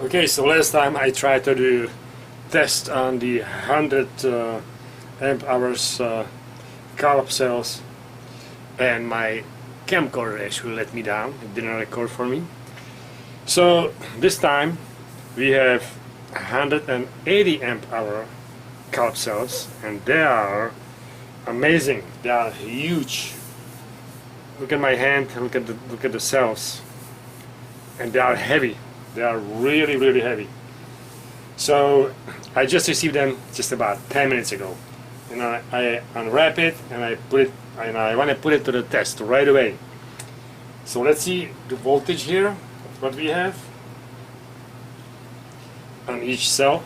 Okay, so last time I tried to do test on the 100 amp hours Calb cells, and my camcorder actually let me down. It didn't record for me. So this time we have 180 amp hour Calb cells, and they are amazing. They are huge. Look at my hand. Look at the cells, and they are heavy. They are really, really heavy. So I just received them just about 10 minutes ago, and I unwrap it and I put it, and I want to put it to the test right away. So let's see the voltage here, what we have on each cell.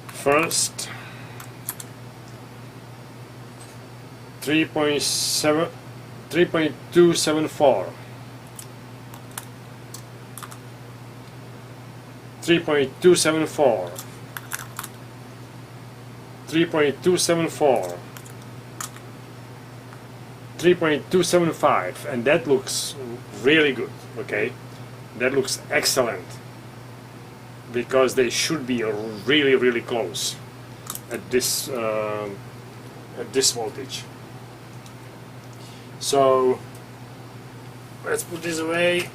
First, 3.274. 3.274, 3.274, 3.275, and that looks really good. Okay, that looks excellent, because they should be really, really close at this voltage. So let's put this away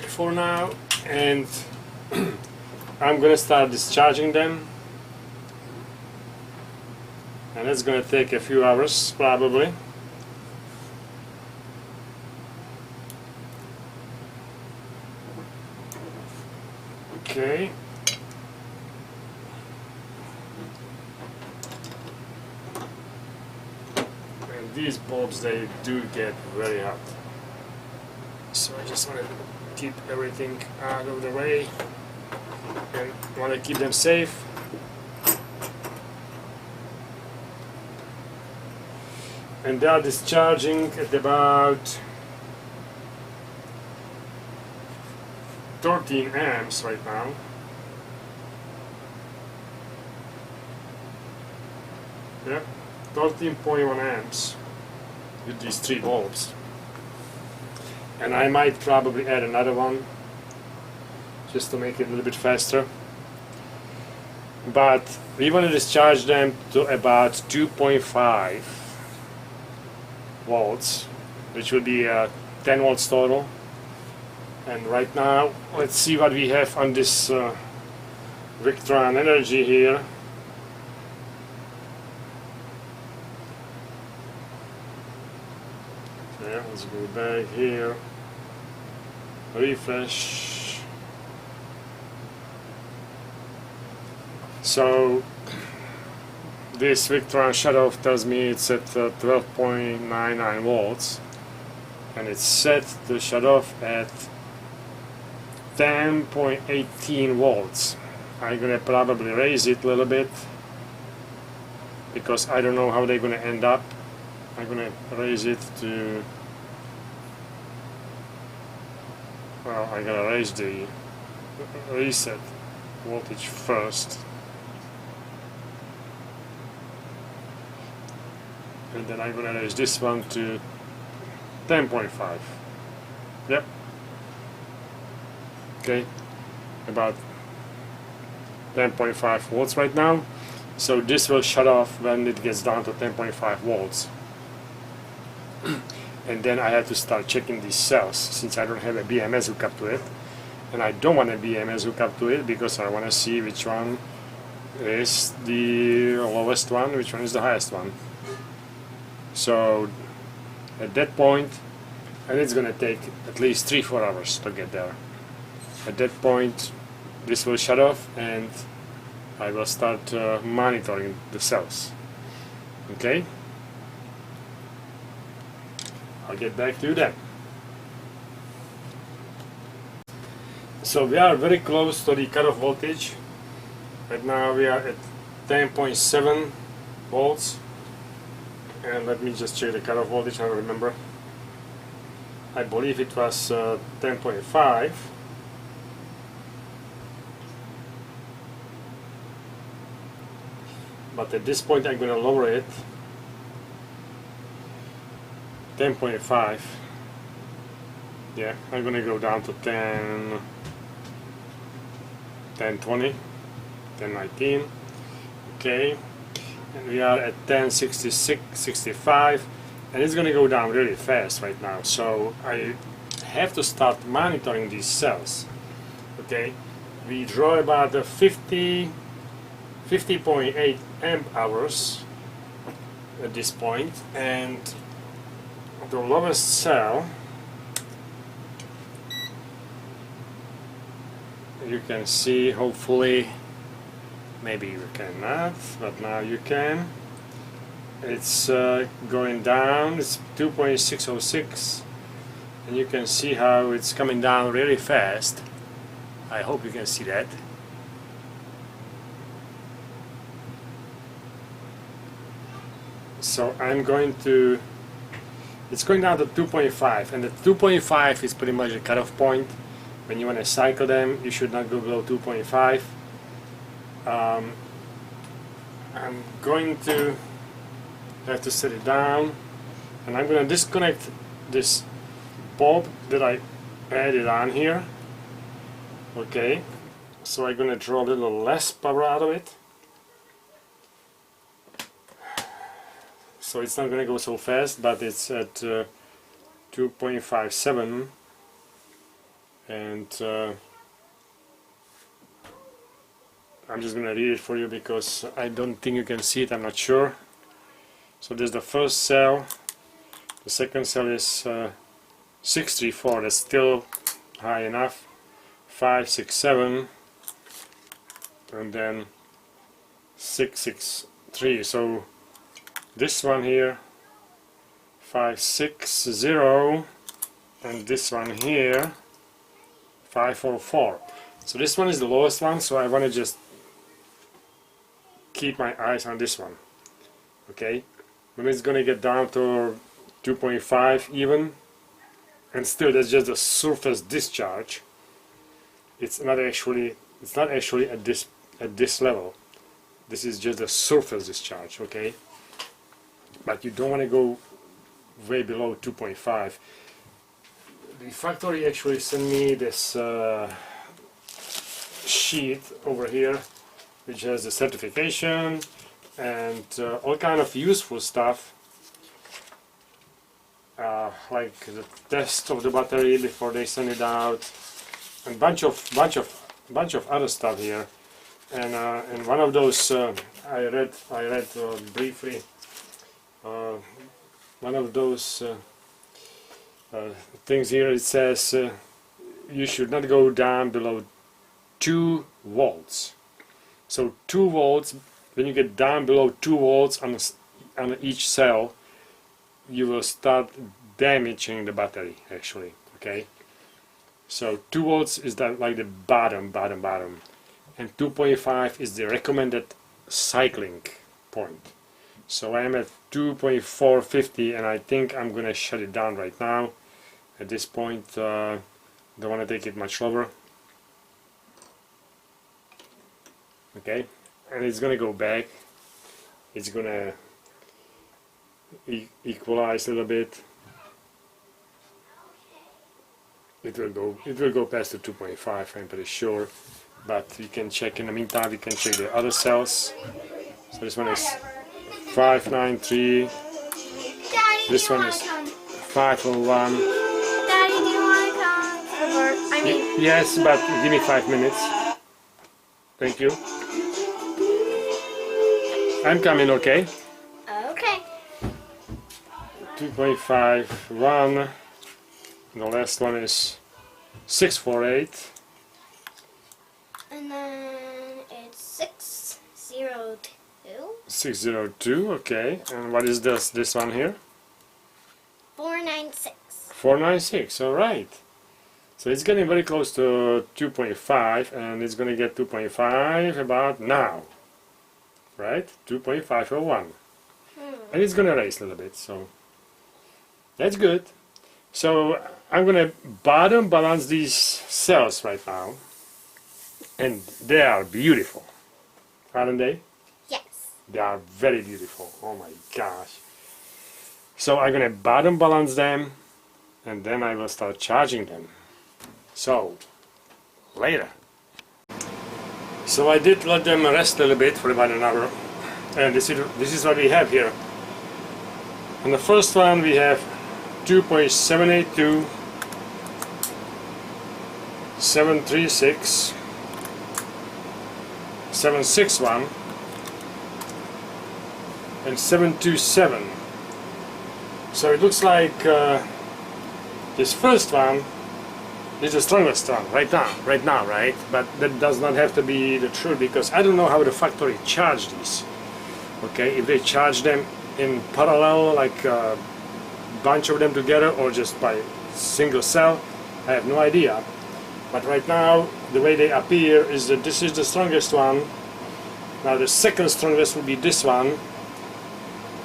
for now, and I'm gonna start discharging them, and it's gonna take a few hours probably. Okay. And these bulbs, they do get very hot. So I just want to keep everything out of the way and want to keep them safe. And they are discharging at about 13 amps right now. Yeah, 13.1 amps with these three bulbs. And I might probably add another one just to make it a little bit faster. But we want to discharge them to about 2.5 volts, which will be 10 volts total. And right now, let's see what we have on this Victron Energy here. Yeah, let's go back here, refresh. So this Victron shutoff tells me it's at 12.99 volts, and it's set to shut off at 10.18 volts. I'm gonna probably raise it a little bit because I don't know how they're gonna end up. I'm gonna raise it to, well, I'm gonna raise the reset voltage first, and then I'm gonna raise this one to 10.5. Yep. Okay, about 10.5 volts right now. So this will shut off when it gets down to 10.5 volts. And then I have to start checking these cells, since I don't have a BMS hookup to it, and I don't want a BMS hookup to it because I want to see which one is the lowest one, which one is the highest one. So at that point, and it's gonna take at least 3-4 hours to get there. At that point, this will shut off, and I will start monitoring the cells. Okay? I'll get back to you then. So we are very close to the cutoff voltage. Right now we are at 10.7 volts. And let me just check the cutoff voltage, I don't remember. I believe it was 10.5. But at this point I'm going to lower it 10.5 Yeah, I'm gonna go down to 10, 1020, 1019. Okay, and we are at 1066, 65, and it's gonna go down really fast right now. So I have to start monitoring these cells. Okay, we draw about 50.8 amp hours at this point, and the lowest cell, you can see, hopefully, maybe you cannot, but now you can. It's going down, it's 2.606, and you can see how it's coming down really fast. I hope you can see that. So I'm going to, it's going down to 2.5, and the 2.5 is pretty much a cutoff point. When you want to cycle them, you should not go below 2.5. I'm going to have to set it down, and I'm going to disconnect this bulb that I added on here. Okay, so I'm going to draw a little less power out of it. So it's not going to go so fast, but it's at 2.57, and I'm just going to read it for you because I don't think you can see it, I'm not sure. So there's the first cell, the second cell is 634, that's still high enough, 567, and then 663. So this one here, 560, and this one here, 544. So this one is the lowest one, so I want to just keep my eyes on this one. Okay, when it's going to get down to 2.5 even, and still that's just a surface discharge. It's not actually at this level. This is just a surface discharge. Okay, but you don't want to go way below 2.5. The factory actually sent me this sheet over here, which has the certification and all kind of useful stuff, like the test of the battery before they send it out, and bunch of other stuff here. And one of those I read briefly. One of those things here, it says you should not go down below 2 volts. So 2 volts, when you get down below 2 volts on each cell, you will start damaging the battery actually. Okay, so 2 volts is that like the bottom, and 2.5 is the recommended cycling point. So I am at 2.450, and I think I'm gonna shut it down right now. At this point, don't want to take it much lower. Okay, and it's gonna go back. It's gonna equalize a little bit. It will go past the 2.5, I'm pretty sure. But you can check in the meantime. You can check the other cells. So this one is 593. Daddy, This one is 501. Daddy, do you want to come over? I mean, Yes, but give me 5 minutes. Thank you. I'm coming, okay? okay. 2.51. The last one is 648. And then it's 602. 602, okay. And what is this one here? 496. 496, alright. So it's getting very close to 2.5, and it's going to get 2.5 about now. Right? 2.501. And it's going to raise a little bit, so that's good. So I'm going to bottom balance these cells right now, and they are beautiful, aren't they? Yes. They are very beautiful. Oh my gosh. So I'm going to bottom balance them, and then I will start charging them. So later. So I did let them rest a little bit for about an hour, and this is what we have here. On the first one we have 2.782, 736, 761 and 727. So it looks like this first one is the strongest one right now, right? But that does not have to be the truth, because I don't know how the factory charged these. Okay, if they charge them in parallel, like a bunch of them together, or just by single cell, I have no idea. But right now, the way they appear is that this is the strongest one. Now the second strongest will be this one.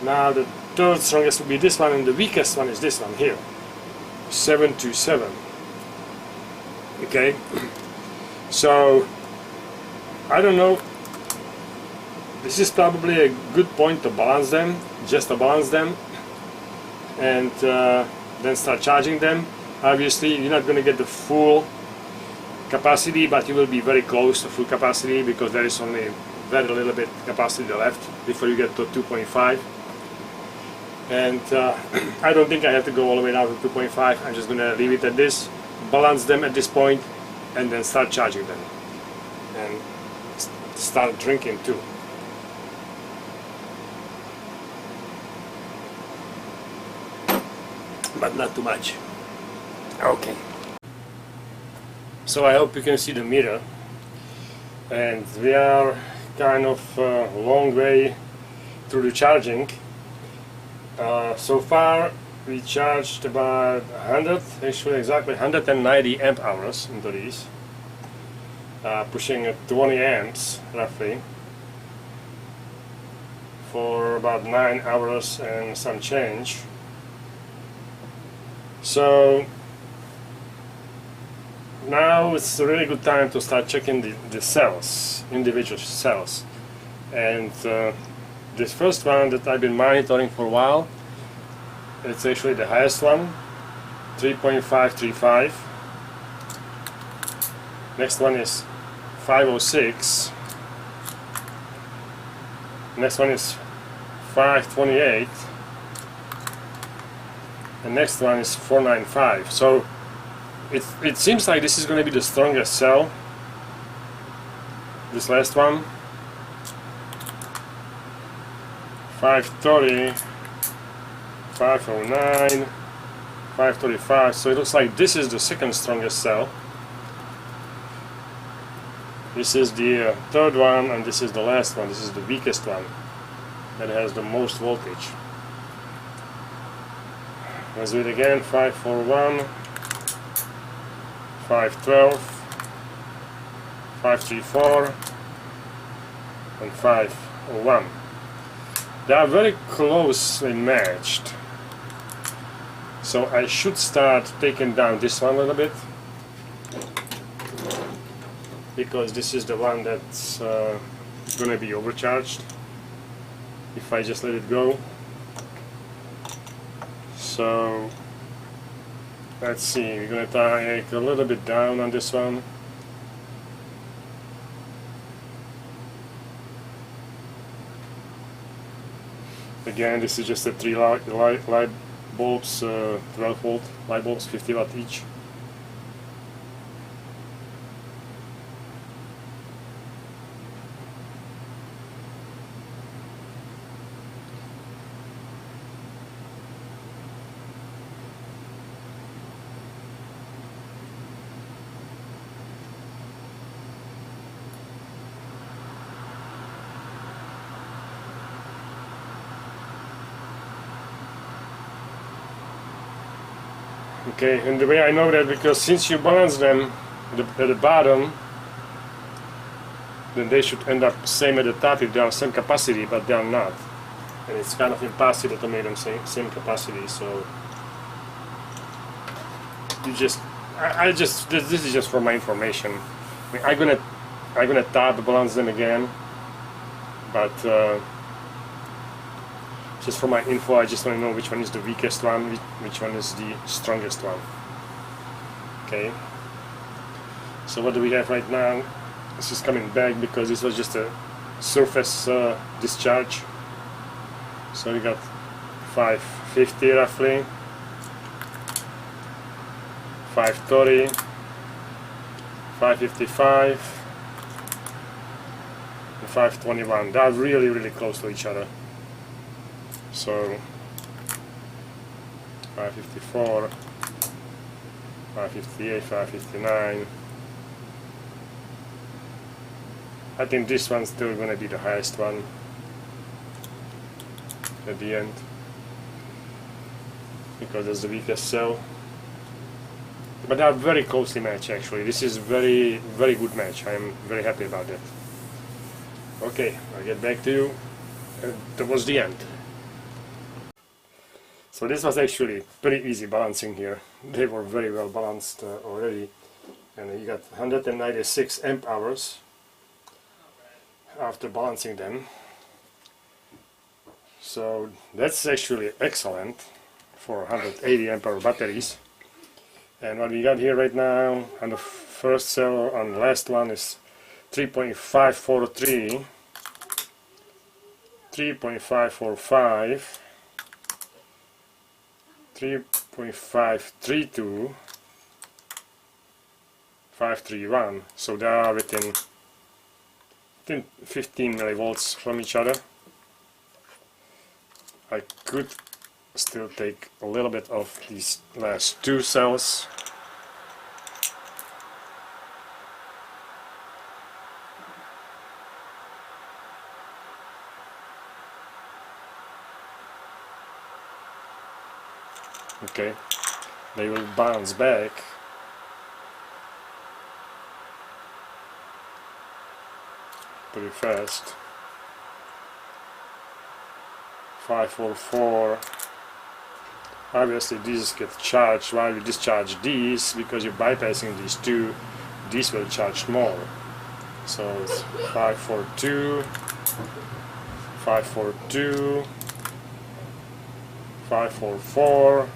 Now the third strongest will be this one, and the weakest one is this one here, 727. Okay, so I don't know. This is probably a good point to balance them, just to balance them, and then start charging them. Obviously, you're not going to get the full capacity, but you will be very close to full capacity, because there is only very little bit capacity left before you get to 2.5. And I don't think I have to go all the way down to 2.5. I'm just going to leave it at this, balance them at this point, and then start charging them and start drinking too. But not too much. Okay. So I hope you can see the meter, and we are kind of a long way through the charging. So far we charged about 100, actually exactly 190 amp hours into these, pushing at 20 amps roughly for about 9 hours and some change. So now it's a really good time to start checking the cells, individual cells. And this first one that I've been monitoring for a while, it's actually the highest one, 3.535. Next one is 506. Next one is 528. And next one is 495. So it seems like this is going to be the strongest cell. This last one, 530, 509, 535. So it looks like this is the second strongest cell. This is the third one, and this is the last one. This is the weakest one that has the most voltage. Let's do it again. 541, 512, 534 and 501. They are very closely matched, so I should start taking down this one a little bit, because this is the one that's going to be overcharged if I just let it go. So let's see, we're going to take a little bit down on this one. Again, this is just a 3 light bulbs, 12 volt light bulbs, 50 watt each. Okay, and the way I know that, because since you balance them at the bottom, then they should end up same at the top if they are same capacity, but they are not. And it's kind of impossible to make them same capacity, so you just, this is just for my information. I mean, I'm gonna top balance them again, but Just for my info, I just want to know which one is the weakest one, which one is the strongest one. Okay. So what do we have right now? This is coming back because this was just a surface discharge. So we got 550 roughly, 530, 555, and 521. They are really close to each other. So 554, 558, 559. I think this one's still going to be the highest one at the end, because it's the weakest cell. But they are very closely matched actually. This is very good match. I am very happy about that. Okay, I'll get back to you. That was the end. So this was actually pretty easy balancing here. They were very well balanced already, and you got 196 amp hours after balancing them. So that's actually excellent for 180 amp hour batteries. And what we got here right now on the first cell, on the last one, is 3.543, 3.545, 3.532, 531. So they are within 15 millivolts from each other. I could still take a little bit of these last two cells. Okay, they will bounce back. Pretty fast. 544. Obviously these get charged while you discharge these, because you're bypassing these two. These will charge more. So it's 542, 542, 544,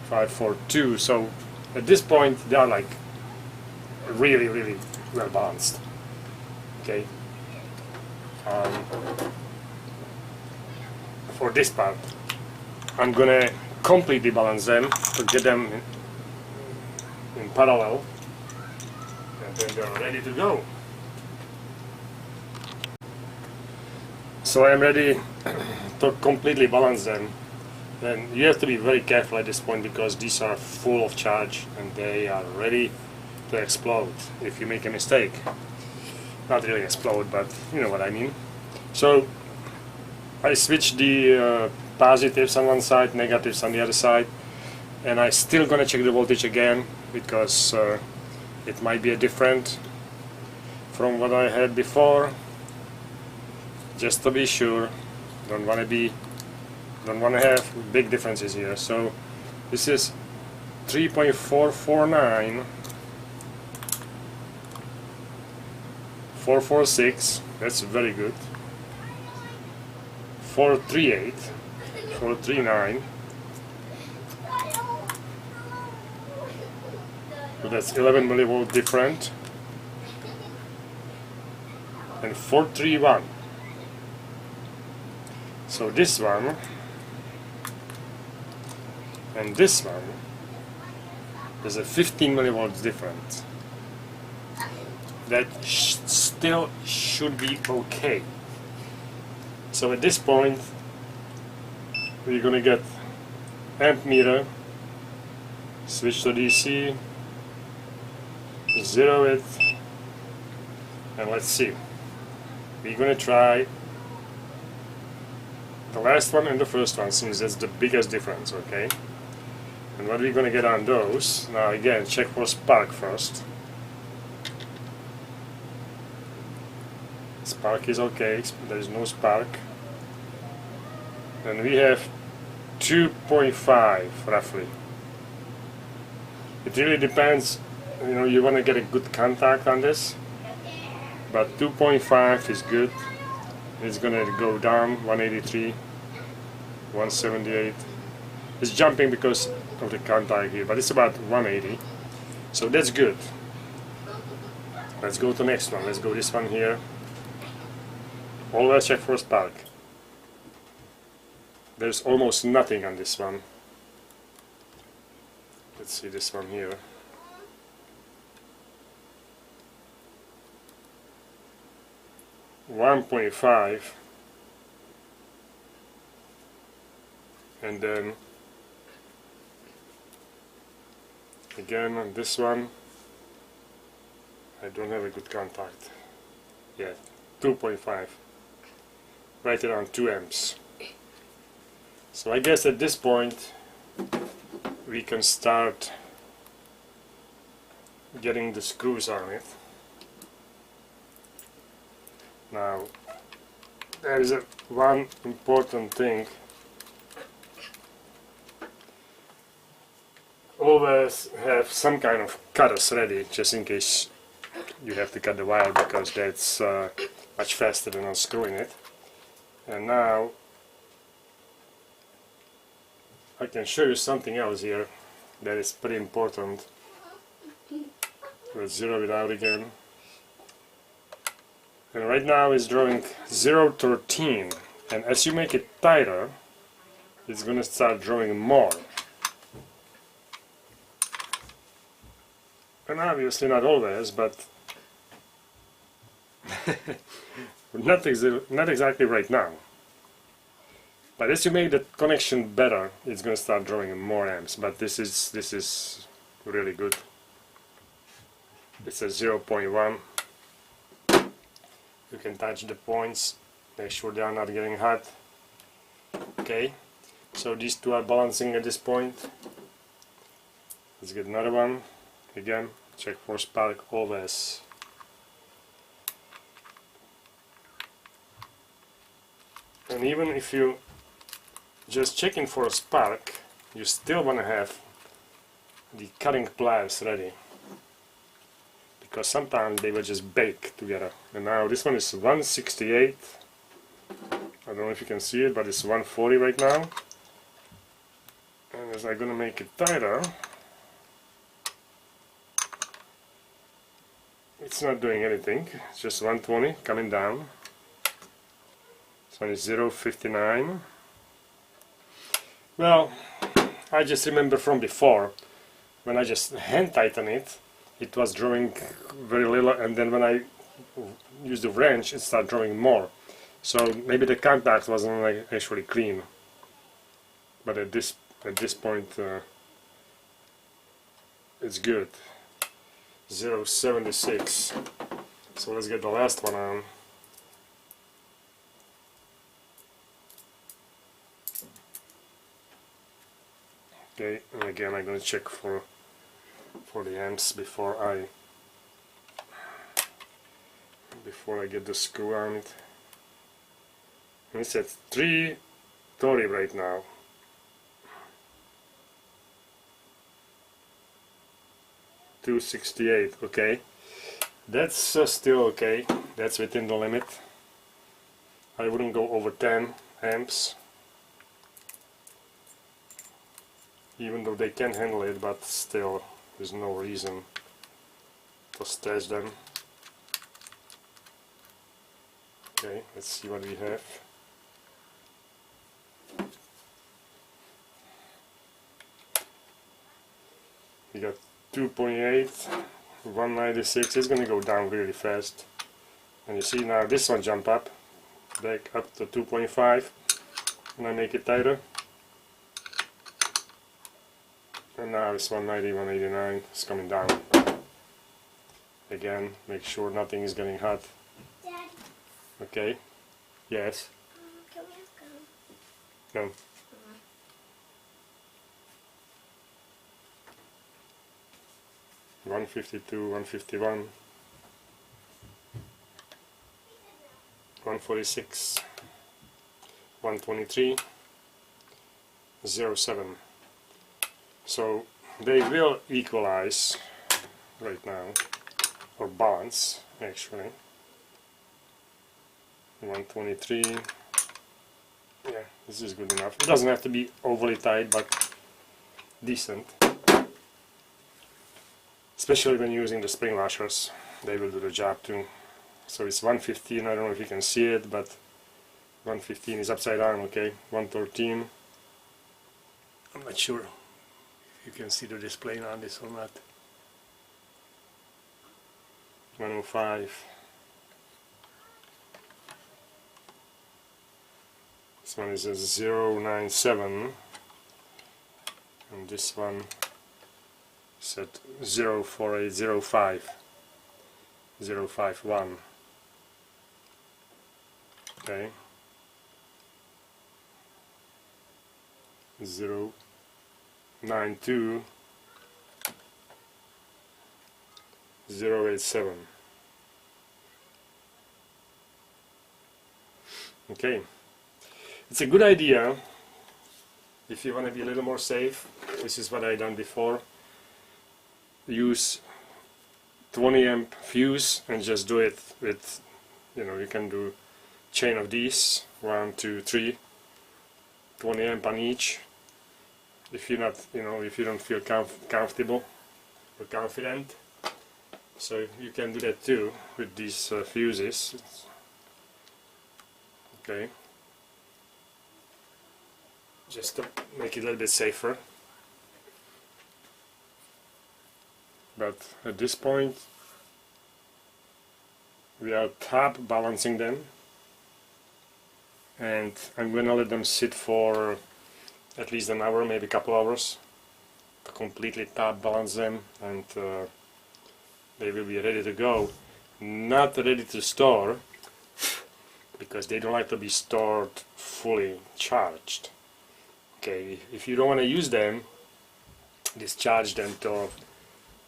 542. So at this point they are like really well balanced. Okay. For this part, I'm gonna completely balance them to get them in parallel, and then they're ready to go. So I'm ready to completely balance them. And you have to be very careful at this point, because these are full of charge and they are ready to explode if you make a mistake. Not really explode, but you know what I mean. So I switched the positives on one side, negatives on the other side, and I still gonna check the voltage again, because it might be different from what I had before, just to be sure. Don't want to have big differences here. So this is 3.449, 446, that's very good. 438, 439. So that's 11 millivolt different. And 431. So this one and this one, there's a 15 millivolts difference. That still should be okay. So at this point, we're gonna get amp meter, switch to DC, zero it, and let's see. We're gonna try the last one and the first one, since that's the biggest difference, okay? And what we're gonna get on those, now again, check for spark first. Spark is okay, there is no spark. And we have 2.5 roughly. It really depends, you know, you want to get a good contact on this, but 2.5 is good. It's gonna go down 183, 178. It's jumping because of the contact here, but it's about 180. So that's good. Let's go to the next one. Let's go this one here. Always check for spark. There's almost nothing on this one. Let's see this one here. .5, and then again on this one I don't have a good contact yet. 2.5, right around 2 amps. So I guess at this point we can start getting the screws on it. Now there is one important thing. Always have some kind of cutters ready, just in case you have to cut the wire, because that's much faster than unscrewing it. And now I can show you something else here that is pretty important. Let's zero it out again. And right now it's drawing 0.13, and as you make it tighter it's gonna start drawing more. And obviously not always, but not exactly right now. But as you make the connection better, it's gonna start drawing more amps. But this is really good. It's a 0.1. You can touch the points, make sure they are not getting hot. Okay, so these two are balancing at this point. Let's get another one. Again, check for spark always. And even if you just checking for a spark, you still want to have the cutting pliers ready, because sometimes they will just bake together. And now this one is 168. I don't know if you can see it, but it's 140 right now. And as I'm gonna make it tighter, it's not doing anything. It's just 120 coming down. This one is 0.59. Well, I just remember from before, when I just hand tighten it, it was drawing very little, and then when I use the wrench it started drawing more. So maybe the contact wasn't like actually clean. But at this point it's good. 0.76. So let's get the last one on. Okay, and again I'm going to check for the amps before I get the screw on it. And it's at 330 right now. .268, okay. That's still okay. That's within the limit. I wouldn't go over 10 amps. Even though they can handle it, but still there's no reason to stretch them. Okay, let's see what we have. We got 2.8, 196. It's gonna go down really fast. And you see now this one jump up, back up to 2.5, and I make it tighter. And now it's 190, 189, it's coming down. Again, make sure nothing is getting hot. Dad. Okay. Yes. Can we have gum? No. Uh-huh. 152, 151, 146, 123, 07. So they will equalize right now, or balance actually. 123. Yeah, this is good enough. It doesn't have to be overly tight, but decent. Especially when using the spring washers, they will do the job too. So it's 115, I don't know if you can see it, but 115 is upside down, okay? 113. I'm not sure if you can see the display on this or not. 105. This one is a 097, and this one is at 04805, 051. Okay. 092, 087. Okay. It's a good idea if you want to be a little more safe. This is what I done before. Use 20 amp fuse and just do it with, you can do chain of these, 1, 2, 3, 20 amp on each. If you're not, if you don't feel comfortable or confident, so you can do that too with these fuses. Okay. Just to make it a little bit safer. But at this point we are top balancing them, and I'm going to let them sit for at least an hour, maybe a couple hours, to completely top balance them, and they will be ready to go. Not ready to store, because they don't like to be stored fully charged. Okay, if you don't want to use them, discharge them to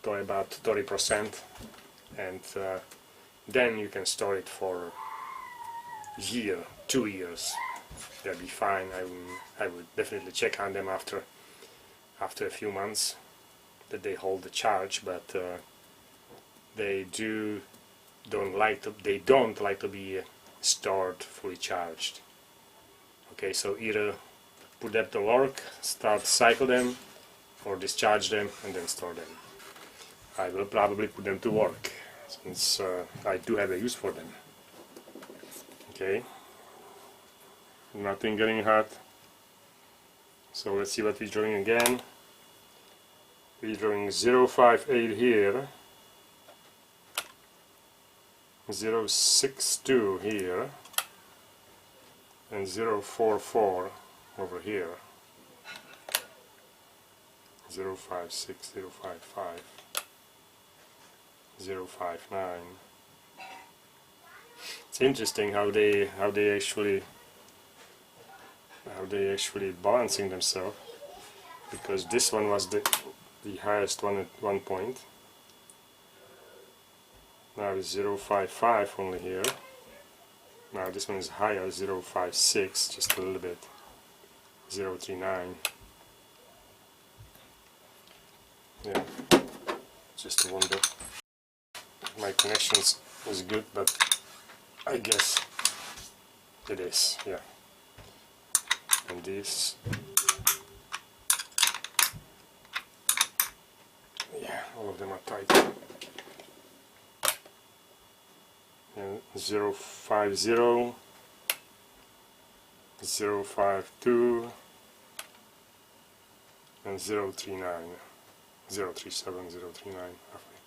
about 30%, and then you can store it for a year, 2 years. That'd be fine. I would definitely check on them after a few months that they hold the charge, but they don't like to be stored fully charged. Okay, so either put them to work, start cycle them, or discharge them and then store them. I will probably put them to work, since I do have a use for them. Okay, nothing getting hot. So let's see what we're drawing again. We're drawing 058 here, 062 here, and 044 over here. 056, 055, 059. It's interesting how they actually balancing themselves, because this one was the highest one at one point. Now it's 055 only here. Now this one is higher, 056, just a little bit. 039. Yeah, just a wonder. My connections is good, but I guess it is, yeah. And this, yeah, all of them are tight. And 050, 052, and 039, 037, 039 roughly.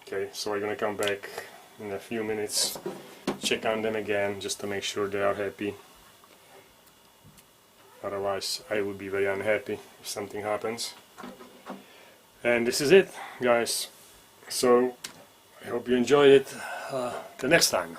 Okay, so I'm gonna come back in a few minutes, check on them again just to make sure they are happy. Otherwise I would be very unhappy if something happens. And this is it, guys. So I hope you enjoy it. Till next time.